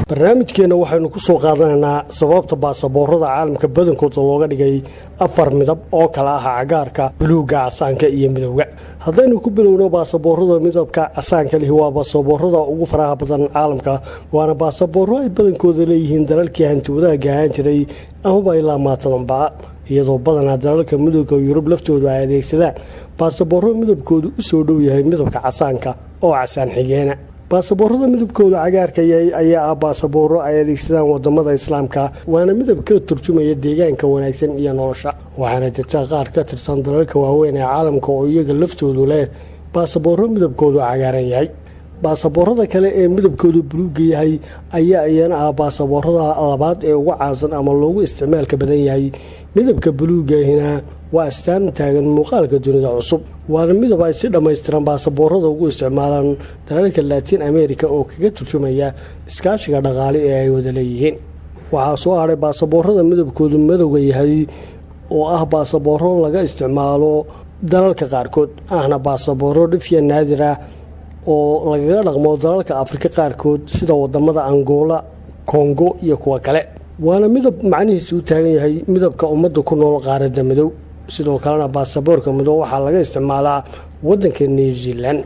barnaamijkeena waxaynu ku soo qaadanaynaa sababta baasaboorada caalamka badankooda looga dhigay 4 midab oo kala ah cagaarka, buluugga, casaanka iyo midowga. haddaynu ku bilowno baasaboorada midabka casaanka leh waa baasaboorada ugu faraha badan caalamka, waana baasabooro ay badankooda leeyihiin dalalkii hanti wadaagga ahaan jiray amaba ilaa maatanba, iyadoo badanaa dalalka midowga Yurub laftoodu ay adeegsadaan baasabooro midabkoodu u soo dhow yahay midabka casaanka oo casaan xigeena. baasaboorada midabkooda cagaarka ayaa ah baasabooro ay adeegsadaan wadamada islaamka, waana midab ka turjumaya deegaanka wanaagsan iyo nolosha. waxaana jirta qaar ka tirsan dalalka waaweyn ee caalamka oo iyaga laftoodu leh baasabooro midabkoodu cagaaran yahay. baasaboorada kale ee midabkoodu buluugga yahay ayaa iyana ah baasaboorada labaad ee ugu caansan ama loogu isticmaalka badan yahay. midabka buluuggahina waa astaan taagan muuqaalka dunida cusub, waana midab ay si dhammaystiran baasaboorada ugu isticmaalaan dalalka Latin America oo kaga turjumaya iskaashiga dhaqaale ee ay wada leeyihiin. waxaa soo haray baasaboorada midabkoodu madowga yahay oo ah baasabooro laga isticmaalo dalalka qaarkood, ahna baasabooro dhifya naadir ah oo lagaga dhaqmo dalalka Afrika qaarkood sida wadamada Angola, Congo iyo kuwa kale. waana midab macnihiisu u taagan yahay midabka ummadda ku nool qaaradda madow. sidoo kalena baasaboorka madow waxaa laga isticmaalaa waddanka New Zealand.